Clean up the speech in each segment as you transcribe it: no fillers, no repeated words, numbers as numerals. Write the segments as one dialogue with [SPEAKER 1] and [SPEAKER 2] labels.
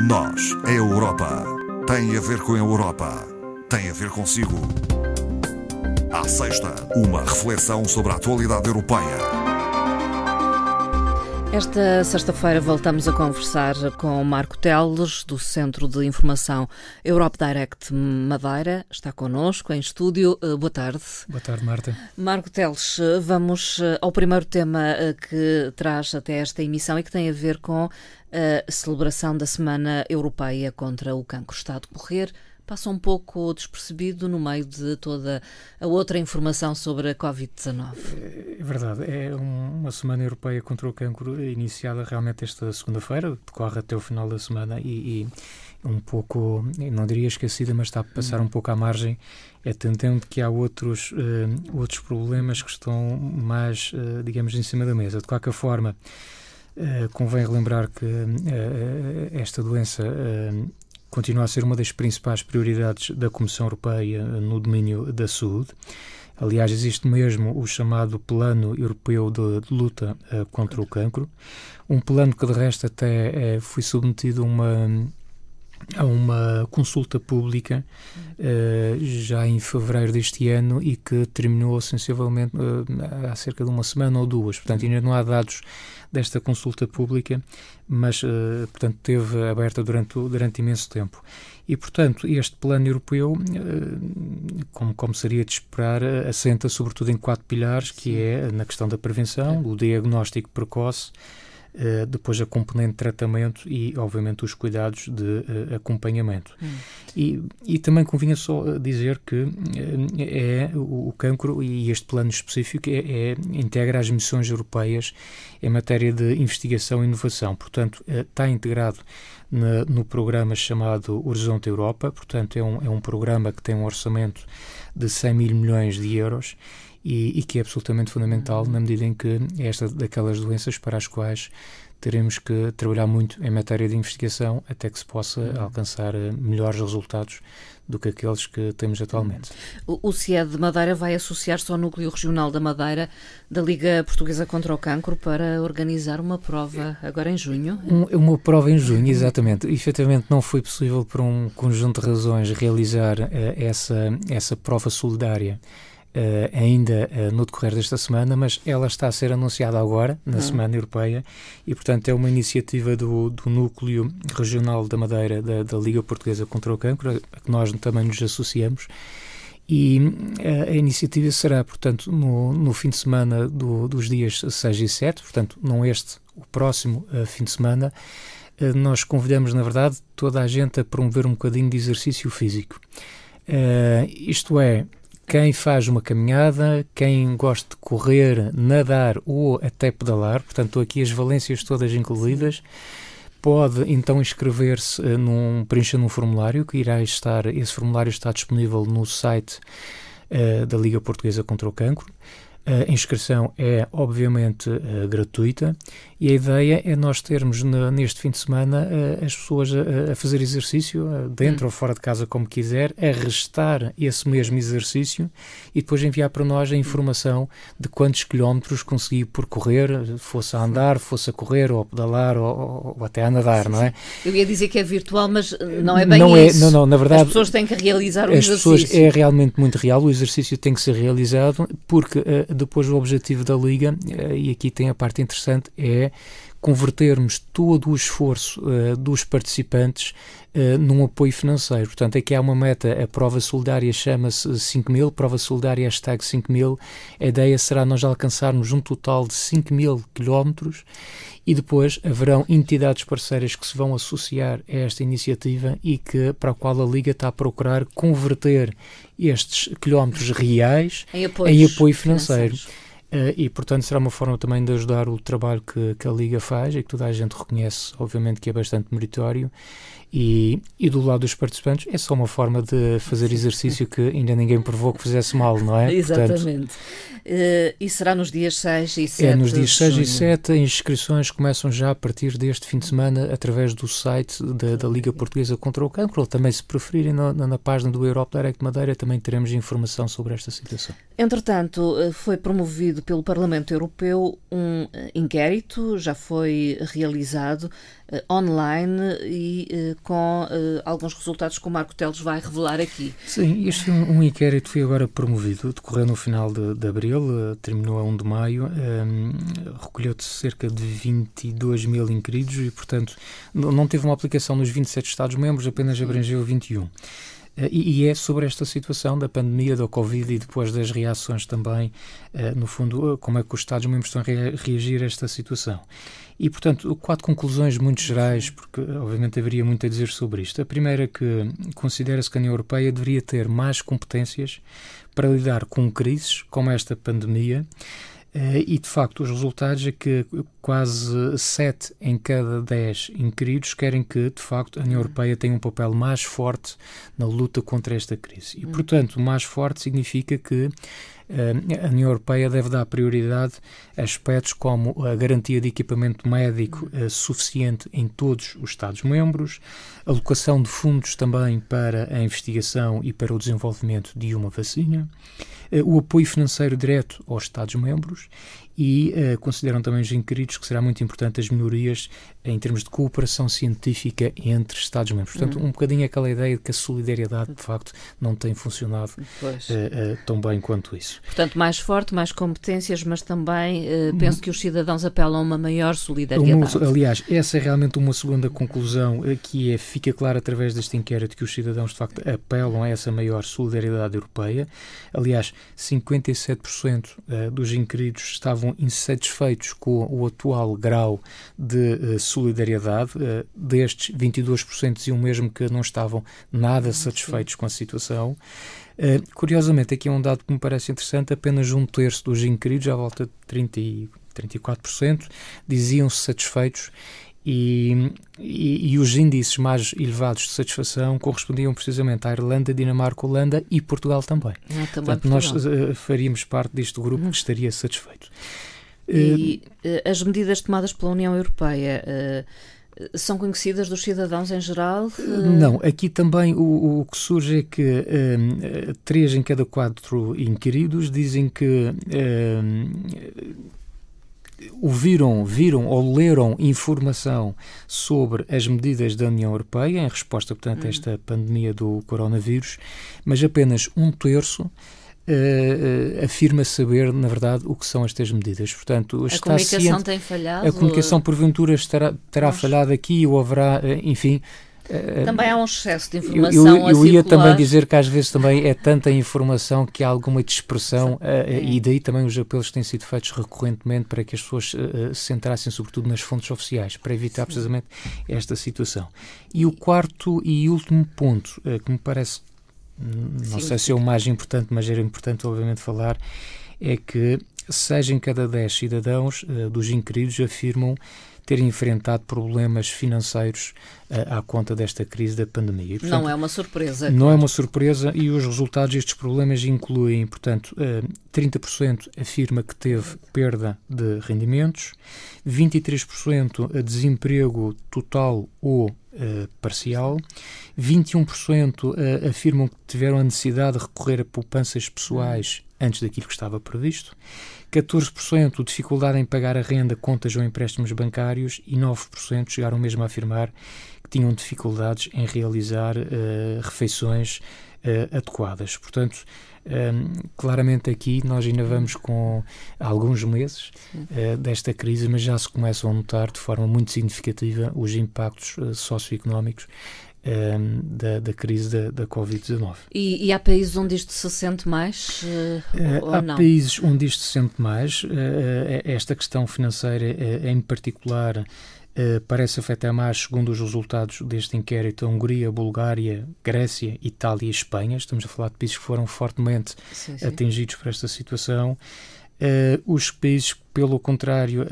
[SPEAKER 1] Nós, a Europa, tem a ver com a Europa, tem a ver consigo. À sexta, uma reflexão sobre a atualidade europeia.
[SPEAKER 2] Esta sexta-feira voltamos a conversar com Marco Teles, do Centro de Informação Europe Direct Madeira. Está connosco em estúdio. Boa tarde.
[SPEAKER 3] Boa tarde, Marta.
[SPEAKER 2] Marco Teles, vamos ao primeiro tema que traz até esta emissão e que tem a ver com a celebração da Semana Europeia contra o Cancro. Está a decorrer, passa um pouco despercebido no meio de toda a outra informação sobre a Covid-19.
[SPEAKER 3] É verdade, é uma Semana Europeia contra o Cancro iniciada realmente esta segunda-feira, decorre até o final da semana e um pouco, não diria esquecida, mas está a passar um pouco à margem, atendendo que há outros problemas que estão mais, digamos, em cima da mesa. De qualquer forma, convém relembrar que esta doença continua a ser uma das principais prioridades da Comissão Europeia no domínio da saúde. Aliás, existe mesmo o chamado Plano Europeu de Luta contra o Cancro, um plano que de resto até foi submetido a uma consulta pública já em fevereiro deste ano e que terminou sensivelmente há cerca de uma semana ou duas. Portanto, ainda não há dados desta consulta pública, mas, portanto, esteve aberta durante imenso tempo. E, portanto, este plano europeu, como seria de esperar, assenta sobretudo em 4 pilares, que é na questão da prevenção, o diagnóstico precoce, depois a componente de tratamento e, obviamente, os cuidados de acompanhamento. E também convinha só dizer que o cancro e este plano específico integra as missões europeias em matéria de investigação e inovação. Portanto, está integrado no programa chamado Horizonte Europa. Portanto, é um programa que tem um orçamento de 100 mil milhões de euros e que é absolutamente fundamental na medida em que é esta daquelas doenças para as quais teremos que trabalhar muito em matéria de investigação até que se possa alcançar melhores resultados do que aqueles que temos atualmente.
[SPEAKER 2] O CIED de Madeira vai associar-se ao Núcleo Regional da Madeira da Liga Portuguesa contra o Cancro para organizar uma prova agora em junho?
[SPEAKER 3] Uma prova em junho, exatamente. Efetivamente não foi possível por um conjunto de razões realizar essa prova solidária ainda no decorrer desta semana, mas ela está a ser anunciada agora, na Semana Europeia, e portanto é uma iniciativa do Núcleo Regional da Madeira da Liga Portuguesa contra o Cancro, a que nós também nos associamos, e a iniciativa será, portanto, no fim de semana dos dias 6 e 7, portanto, não o próximo fim de semana. Nós convidamos, na verdade, toda a gente a promover um bocadinho de exercício físico. Isto é, quem faz uma caminhada, quem gosta de correr, nadar ou até pedalar, portanto, aqui as valências todas incluídas, pode então inscrever-se preenchendo um formulário que esse formulário está disponível no site da Liga Portuguesa contra o Cancro. A inscrição é, obviamente, gratuita e a ideia é nós termos neste fim de semana as pessoas a fazer exercício, dentro ou fora de casa, como quiser, a restar esse mesmo exercício e depois enviar para nós a informação de quantos quilómetros conseguiu percorrer, fosse a andar, fosse a correr ou a pedalar ou até a nadar, não é?
[SPEAKER 2] Eu ia dizer que é virtual, mas não é bem isso.
[SPEAKER 3] Não, na verdade,
[SPEAKER 2] as pessoas têm que realizar o exercício.
[SPEAKER 3] Pessoas, é realmente muito real, o exercício tem que ser realizado porque depois o objetivo da Liga, e aqui tem a parte interessante, é convertermos todo o esforço dos participantes num apoio financeiro. Portanto, aqui há uma meta, a prova solidária chama-se 5 mil, prova solidária hashtag 5 mil. A ideia será nós alcançarmos um total de 5 mil quilómetros e depois haverão entidades parceiras que se vão associar a esta iniciativa e para a qual a Liga está a procurar converter estes quilómetros reais em apoio financeiro. E, portanto, será uma forma também de ajudar o trabalho que a Liga faz e que toda a gente reconhece, obviamente, que é bastante meritório. E do lado dos participantes é só uma forma de fazer exercício que ainda ninguém provou que fizesse mal, não é?
[SPEAKER 2] Exatamente. Portanto, e será nos dias 6 e 7
[SPEAKER 3] nos dias 6
[SPEAKER 2] junho.
[SPEAKER 3] E 7, as inscrições começam já a partir deste fim de semana através do site da Liga Portuguesa contra o Cancro, ou também, se preferirem, na página do Europe Direct Madeira também teremos informação sobre esta situação.
[SPEAKER 2] Entretanto, foi promovido promovido pelo Parlamento Europeu um inquérito, já foi realizado online e com alguns resultados que o Marco Teles vai revelar aqui.
[SPEAKER 3] Sim, este um inquérito foi agora promovido, decorreu no final de abril, terminou a 1 de maio, recolheu-se cerca de 22 mil inquiridos e, portanto, não teve uma aplicação nos 27 Estados-membros, apenas abrangeu 21. E é sobre esta situação da pandemia, da Covid e depois das reações também, no fundo, como é que os Estados-membros estão a reagir a esta situação. E, portanto, 4 conclusões muito gerais, porque obviamente haveria muito a dizer sobre isto. A primeira é que considera-se que a União Europeia deveria ter mais competências para lidar com crises como esta pandemia. E, de facto, os resultados é que quase 7 em cada 10 inquiridos querem que, de facto, a União Europeia tenha um papel mais forte na luta contra esta crise. E, portanto, mais forte significa que a União Europeia deve dar prioridade a aspectos como a garantia de equipamento médico suficiente em todos os Estados-membros, alocação de fundos também para a investigação e para o desenvolvimento de uma vacina, o apoio financeiro direto aos Estados-membros e consideram também os inquiridos que será muito importante as melhorias em termos de cooperação científica entre Estados-membros. Portanto, um bocadinho aquela ideia de que a solidariedade, de facto, não tem funcionado tão bem quanto isso.
[SPEAKER 2] Portanto, mais forte, mais competências, mas também penso que os cidadãos apelam a uma maior solidariedade.
[SPEAKER 3] Aliás, essa é realmente uma segunda conclusão que fica clara através deste inquérito que os cidadãos, de facto, apelam a essa maior solidariedade europeia. Aliás, 57% dos inquiridos estavam insatisfeitos com o atual grau de solidariedade. Destes, 22% diziam mesmo que não estavam nada satisfeitos com a situação. Curiosamente, aqui é um dado que me parece interessante, apenas um terço dos inquiridos, à volta de 34%, diziam-se satisfeitos e os índices mais elevados de satisfação correspondiam precisamente à Irlanda, Dinamarca, Holanda e Portugal também. Portanto, nós faríamos parte deste grupo que estaria satisfeito.
[SPEAKER 2] E as medidas tomadas pela União Europeia são conhecidas dos cidadãos em geral?
[SPEAKER 3] Não, aqui também o que surge é que 3 em cada 4 inquiridos dizem que viram ou leram informação sobre as medidas da União Europeia em resposta, portanto, a esta pandemia do coronavírus, mas apenas um terço afirma saber, na verdade, o que são estas medidas. Portanto,
[SPEAKER 2] a comunicação tem falhado?
[SPEAKER 3] A comunicação, porventura, terá falhado aqui ou haverá, enfim...
[SPEAKER 2] Também há um excesso de informação
[SPEAKER 3] eu ia também dizer que às vezes também é tanta informação que há alguma dispersão e daí também os apelos têm sido feitos recorrentemente para que as pessoas se centrassem sobretudo nas fontes oficiais, para evitar precisamente esta situação. E o quarto e último ponto, que me parece, não sei se é o mais importante, mas era importante obviamente falar, é que 6 em cada 10 cidadãos dos inquiridos afirmam terem enfrentado problemas financeiros à conta desta crise da pandemia. E, portanto,
[SPEAKER 2] não é uma surpresa.
[SPEAKER 3] Não é uma surpresa e os resultados destes problemas incluem, portanto, 30% afirma que teve perda de rendimentos, 23% a desemprego total ou parcial, 21% afirmam que tiveram a necessidade de recorrer a poupanças pessoais antes daquilo que estava previsto, 14% dificuldade em pagar a renda, contas ou empréstimos bancários e 9% chegaram mesmo a afirmar que tinham dificuldades em realizar refeições adequadas. Portanto, claramente aqui nós ainda vamos com alguns meses desta crise, mas já se começam a notar de forma muito significativa os impactos socioeconómicos da crise da Covid-19.
[SPEAKER 2] E há países onde isto se sente mais ou não?
[SPEAKER 3] Há países onde isto se sente mais. Esta questão financeira em particular parece afetar mais, segundo os resultados deste inquérito, a Hungria, Bulgária, Grécia, Itália e Espanha. Estamos a falar de países que foram fortemente atingidos por esta situação. Os países, pelo contrário,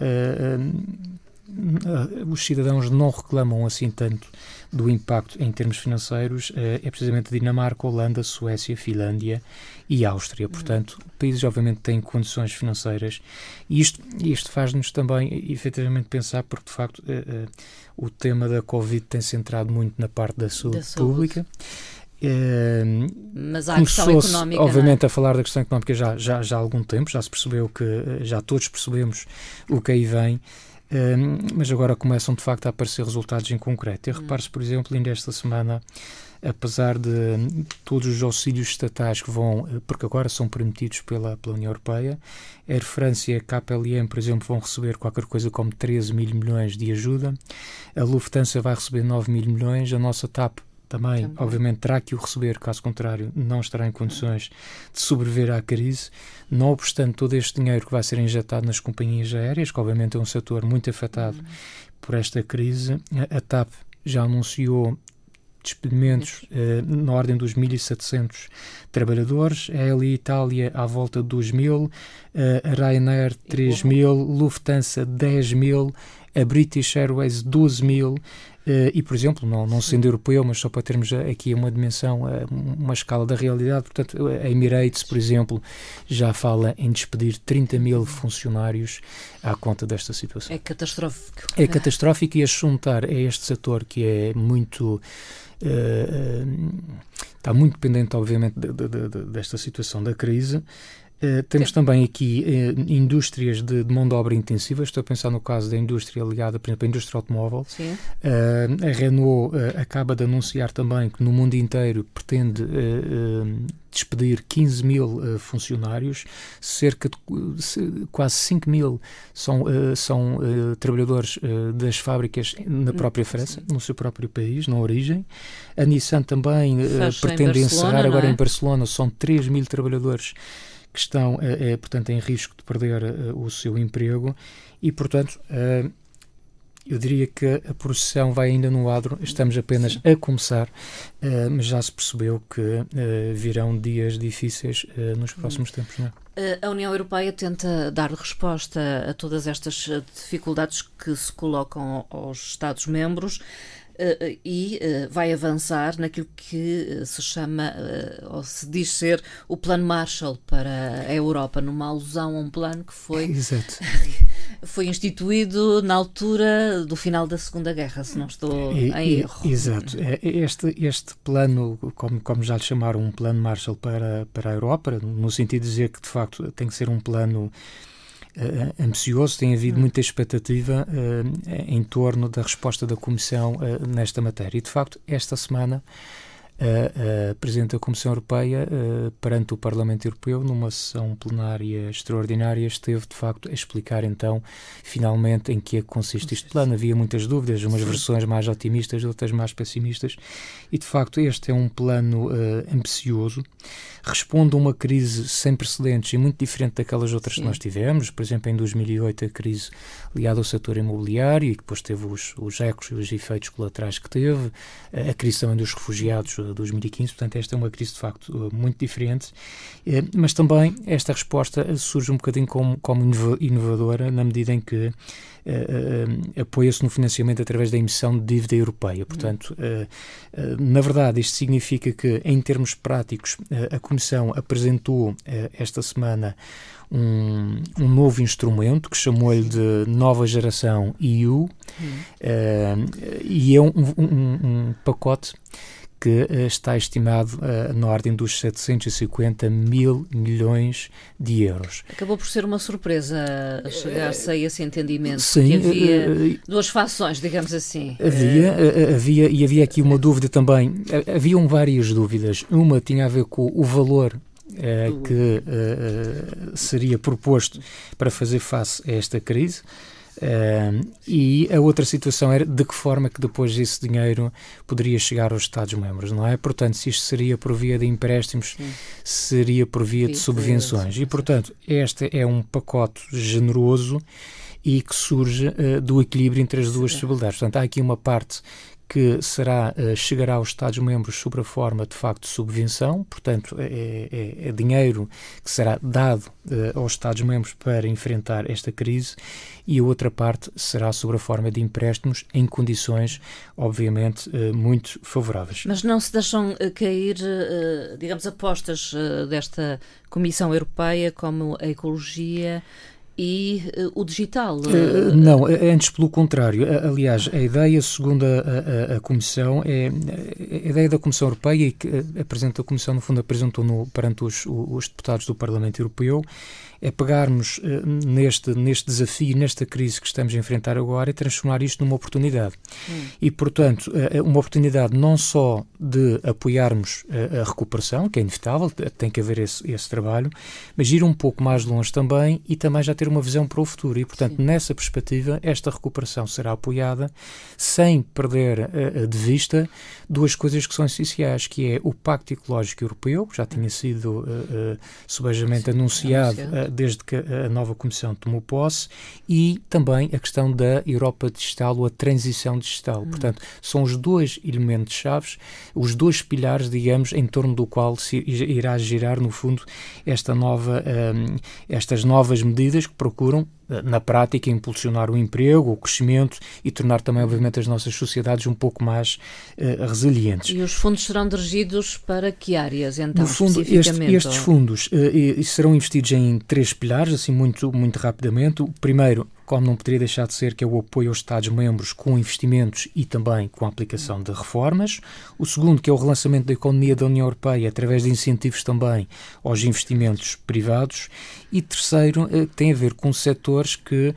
[SPEAKER 3] os cidadãos não reclamam assim tanto do impacto em termos financeiros, é precisamente Dinamarca, Holanda, Suécia, Finlândia e Áustria. Portanto, países obviamente têm condições financeiras e isto faz-nos também efetivamente pensar, porque de facto o tema da Covid tem centrado muito na parte da saúde pública.
[SPEAKER 2] Mas há a questão económica.
[SPEAKER 3] Obviamente, a falar da questão económica já há algum tempo, já se percebeu já todos percebemos o que aí vem, mas agora começam de facto a aparecer resultados em concreto. E repare-se, por exemplo, ainda esta semana, apesar de todos os auxílios estatais que vão, porque agora são permitidos pela União Europeia, a Air France e a KLM, por exemplo, vão receber qualquer coisa como 13 mil milhões de ajuda, a Lufthansa vai receber 9 mil milhões, a nossa TAP também, obviamente, terá que o receber, caso contrário, não estará em condições de sobreviver à crise. Não obstante todo este dinheiro que vai ser injetado nas companhias aéreas, que obviamente é um setor muito afetado por esta crise, a TAP já anunciou despedimentos na ordem dos 1.700 trabalhadores, a Eli Itália à volta de 2.000, a Ryanair 3.000, Lufthansa 10.000, a British Airways 12.000, e, por exemplo, não sendo europeu, mas só para termos aqui uma dimensão, uma escala da realidade, portanto, a Emirates, por exemplo, já fala em despedir 30.000 funcionários à conta desta situação.
[SPEAKER 2] É catastrófico.
[SPEAKER 3] É catastrófico, e a juntar a este setor que é muito... está muito dependente, obviamente, desta situação da crise. Temos também aqui indústrias de mão de obra intensiva. Estou a pensar no caso da indústria ligada, por exemplo, à indústria automóvel. A Renault acaba de anunciar também que no mundo inteiro pretende despedir 15 mil funcionários, cerca de quase 5 mil são trabalhadores das fábricas na própria França, no seu próprio país, na origem. A Nissan também pretende encerrar agora em Barcelona, são 3 mil trabalhadores que estão, portanto, em risco de perder o seu emprego, e, portanto, eu diria que a processão vai ainda no adro, estamos apenas a começar, mas já se percebeu que virão dias difíceis nos próximos tempos, não é?
[SPEAKER 2] A União Europeia tenta dar resposta a todas estas dificuldades que se colocam aos Estados-membros, e vai avançar naquilo que se chama, ou se diz ser, o Plano Marshall para a Europa, numa alusão a um plano que foi instituído na altura do final da Segunda Guerra, se não estou em erro.
[SPEAKER 3] Exato. Este plano, como já lhe chamaram, um Plano Marshall para a Europa, no sentido de dizer que, de facto, tem que ser um plano ambicioso. Tem havido muita expectativa em torno da resposta da Comissão nesta matéria. E, de facto, esta semana, a Presidente da Comissão Europeia, perante o Parlamento Europeu, numa sessão plenária extraordinária, esteve, de facto, a explicar, então, finalmente, em que é que consiste este plano. Havia muitas dúvidas, umas versões mais otimistas, outras mais pessimistas, e, de facto, este é um plano ambicioso, responde a uma crise sem precedentes e muito diferente daquelas outras que nós tivemos. Por exemplo, em 2008, a crise ligada ao setor imobiliário, e depois teve os ecos e os efeitos colaterais que teve, a crise também dos refugiados de 2015, portanto, esta é uma crise, de facto, muito diferente, mas também esta resposta surge um bocadinho como inovadora, na medida em que apoia-se no financiamento através da emissão de dívida europeia. Portanto, na verdade, isto significa que, em termos práticos, a Comissão apresentou esta semana um novo instrumento que chamou-lhe de Nova Geração EU, e é um pacote que está estimado na ordem dos 750 mil milhões de euros.
[SPEAKER 2] Acabou por ser uma surpresa chegar-se a esse entendimento.
[SPEAKER 3] Sim,
[SPEAKER 2] que havia duas fações, digamos assim.
[SPEAKER 3] Havia aqui uma dúvida também. Haviam várias dúvidas. Uma tinha a ver com o valor que seria proposto para fazer face a esta crise. E a outra situação era de que forma que depois esse dinheiro poderia chegar aos Estados-membros, não é? Portanto, se isto seria por via de empréstimos, seria por via de subvenções. E, portanto, este é um pacote generoso e que surge do equilíbrio entre as duas possibilidades. Portanto, há aqui uma parte que chegará aos Estados-membros sob a forma, de facto, de subvenção, portanto, é dinheiro que será dado aos Estados-membros para enfrentar esta crise, e a outra parte será sob a forma de empréstimos em condições, obviamente, muito favoráveis.
[SPEAKER 2] Mas não se deixam cair, digamos, apostas desta Comissão Europeia, como a ecologia e o digital.
[SPEAKER 3] Não, antes pelo contrário. Aliás, a ideia, segundo a Comissão, a ideia da Comissão Europeia, e que a Comissão, no fundo, apresentou perante os deputados do Parlamento Europeu, é pegarmos neste desafio, nesta crise que estamos a enfrentar agora, e transformar isto numa oportunidade. E, portanto, uma oportunidade não só de apoiarmos a recuperação, que é inevitável, tem que haver esse trabalho, mas ir um pouco mais longe também e também já ter uma visão para o futuro. E, portanto, nessa perspectiva, esta recuperação será apoiada sem perder de vista duas coisas que são essenciais, que é o Pacto Ecológico Europeu, que já tinha sido subejamente anunciado desde que a nova Comissão tomou posse, e também a questão da Europa digital ou a transição digital. Portanto, são os dois elementos chaves, os dois pilares, digamos, em torno do qual se irá girar, no fundo, estas novas medidas que procuram, na prática, impulsionar o emprego, o crescimento e tornar também, obviamente, as nossas sociedades um pouco mais resilientes.
[SPEAKER 2] E os fundos serão dirigidos para que áreas, então,
[SPEAKER 3] no fundo,
[SPEAKER 2] especificamente?
[SPEAKER 3] Estes fundos serão investidos em 3 pilares, assim, muito rapidamente. O primeiro, como não poderia deixar de ser, que é o apoio aos Estados-membros com investimentos e também com a aplicação de reformas. O segundo, que é o relançamento da economia da União Europeia através de incentivos também aos investimentos privados. E terceiro, tem a ver com setores que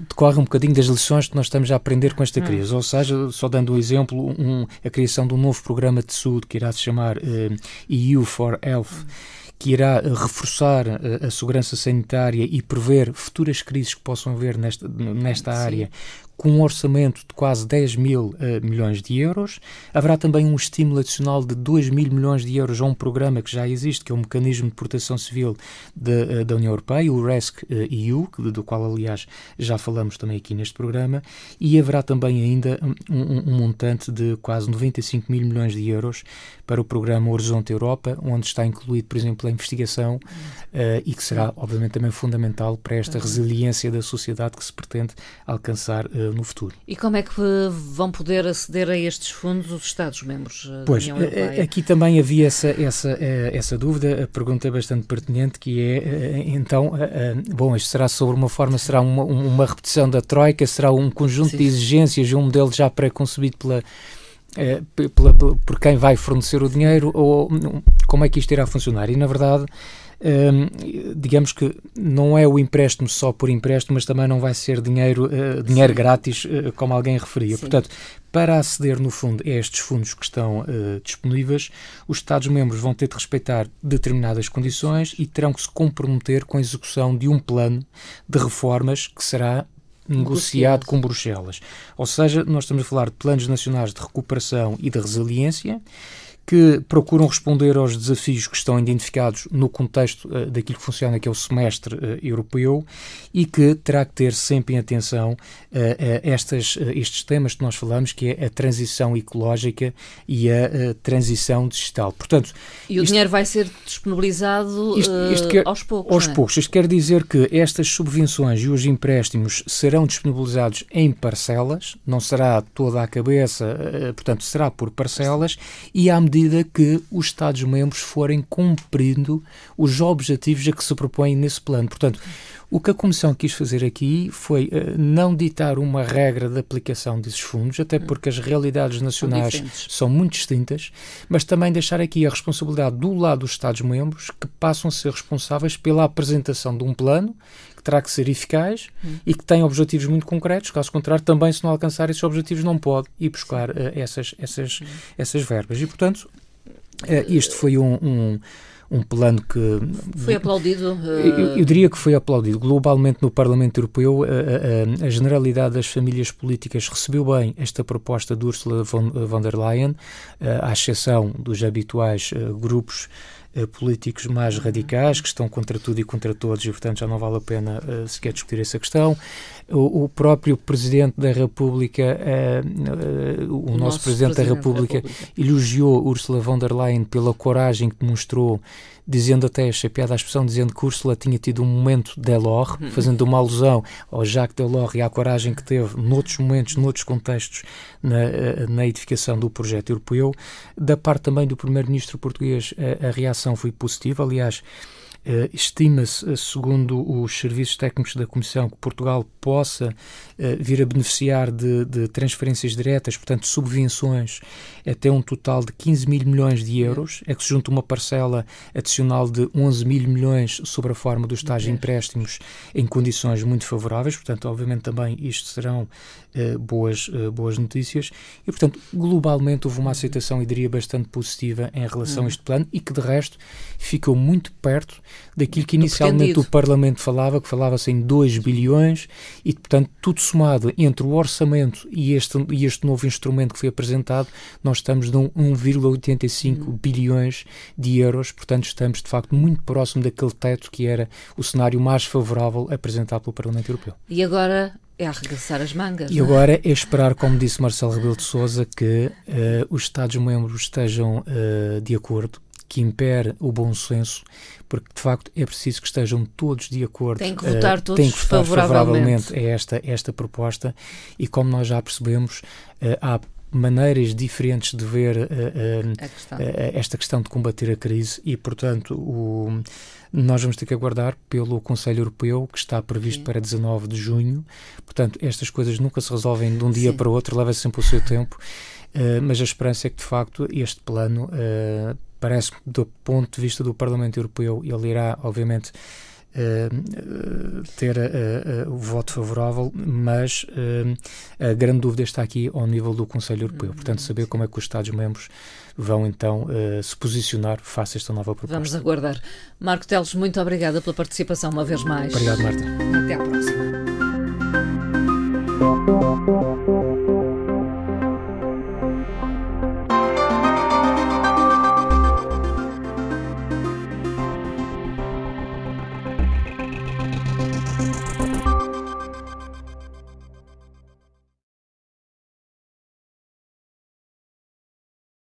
[SPEAKER 3] decorre um bocadinho das lições que nós estamos a aprender com esta crise. Ou seja, só dando um exemplo, a criação de um novo programa de saúde que irá se chamar EU for Health, que irá reforçar a segurança sanitária e prever futuras crises que possam haver nesta área, com um orçamento de quase 10 mil milhões de euros. Haverá também um estímulo adicional de 2 mil milhões de euros a um programa que já existe, que é o Mecanismo de Proteção Civil da União Europeia, o RESC-EU, do qual, aliás, já falamos também aqui neste programa, e haverá também ainda um montante de quase 95 mil milhões de euros para o programa Horizonte Europa, onde está incluído, por exemplo, a investigação e que será, obviamente, também fundamental para esta resiliência da sociedade que se pretende alcançar no futuro.
[SPEAKER 2] E como é que vão poder aceder a estes fundos os Estados-membros da União Europeia?
[SPEAKER 3] Aqui também havia essa dúvida, a pergunta é bastante pertinente, que é, então, isto será sobre uma forma, será uma repetição da Troika, será um conjunto de exigências e um modelo já pré-concebido por quem vai fornecer o dinheiro, ou como é que isto irá funcionar? E, na verdade, digamos que não é o empréstimo só por empréstimo, mas também não vai ser dinheiro grátis, como alguém referia. Sim. Portanto, para aceder, no fundo, a estes fundos que estão disponíveis, os Estados-membros vão ter de respeitar determinadas condições e terão que se comprometer com a execução de um plano de reformas que será negociado com Bruxelas. Ou seja, nós estamos a falar de planos nacionais de recuperação e de resiliência, que procuram responder aos desafios que estão identificados no contexto daquilo que funciona, que é o semestre europeu, e que terá que ter sempre em atenção estes temas que nós falamos, que é a transição ecológica e a transição digital. Portanto,
[SPEAKER 2] e o dinheiro vai ser disponibilizado aos poucos.
[SPEAKER 3] Aos poucos. Isto quer dizer que estas subvenções e os empréstimos serão disponibilizados em parcelas, não será toda à cabeça, portanto, será por parcelas, e à medida que os Estados-membros forem cumprindo os objetivos a que se propõem nesse plano. Portanto, o que a Comissão quis fazer aqui foi não ditar uma regra de aplicação desses fundos, até porque as realidades nacionais são muito distintas, mas também deixar aqui a responsabilidade do lado dos Estados-membros, que passam a ser responsáveis pela apresentação de um plano que terá que ser eficaz e que tem objetivos muito concretos. Caso contrário, também, se não alcançar esses objetivos, não pode ir buscar essas verbas. E, portanto, este foi um plano que...
[SPEAKER 2] Foi aplaudido?
[SPEAKER 3] Eu diria que foi aplaudido. Globalmente, no Parlamento Europeu, a generalidade das famílias políticas recebeu bem esta proposta de Ursula von der Leyen, à exceção dos habituais grupos políticos mais radicais, que estão contra tudo e contra todos, e, portanto, já não vale a pena sequer discutir essa questão. O próprio Presidente da República, o nosso Presidente da República, elogiou Ursula von der Leyen pela coragem que demonstrou, dizendo até, achei piada a expressão, dizendo que Ursula tinha tido um momento Delors, fazendo uma alusão ao Jacques Delors e à coragem que teve noutros momentos, noutros contextos, na edificação do projeto europeu. Da parte também do Primeiro-Ministro português, a reação foi positiva. Aliás, Estima-se, segundo os serviços técnicos da Comissão, que Portugal possa vir a beneficiar de transferências diretas, portanto subvenções, até um total de 15 mil milhões de euros, é que se junta uma parcela adicional de 11 mil milhões sob a forma dos tais empréstimos em condições muito favoráveis, portanto, obviamente também isto serão boas notícias e, portanto, globalmente houve uma aceitação, eu diria, bastante positiva em relação a este plano e que, de resto, ficou muito perto daquilo que inicialmente o Parlamento falava, que falava-se em 2 bilhões e, portanto, tudo somado entre o orçamento e este novo instrumento que foi apresentado, nós estamos de 1,85 bilhões de euros, portanto, estamos, de facto, muito próximo daquele teto que era o cenário mais favorável apresentado pelo Parlamento Europeu.
[SPEAKER 2] E agora é arregaçar as mangas.
[SPEAKER 3] E agora é esperar, como disse Marcelo Rebelo de Sousa, que os Estados-membros estejam de acordo, que impere o bom senso, porque de facto é preciso que estejam todos de acordo.
[SPEAKER 2] Tem que votar todos favoravelmente
[SPEAKER 3] a esta proposta e, como nós já percebemos, há maneiras diferentes de ver esta questão de combater a crise e, portanto, nós vamos ter que aguardar pelo Conselho Europeu, que está previsto para 19 de junho. Portanto, estas coisas nunca se resolvem de um dia para o outro, leva sempre o seu tempo, mas a esperança é que, de facto, este plano, parece que, do ponto de vista do Parlamento Europeu, ele irá, obviamente, ter o voto favorável, mas a grande dúvida está aqui ao nível do Conselho Europeu. Portanto, saber como é que os Estados-membros vão então se posicionar face a esta nova proposta.
[SPEAKER 2] Vamos aguardar. Marco Teles, muito obrigada pela participação uma vez mais.
[SPEAKER 3] Obrigado, Marta.
[SPEAKER 2] Até à próxima.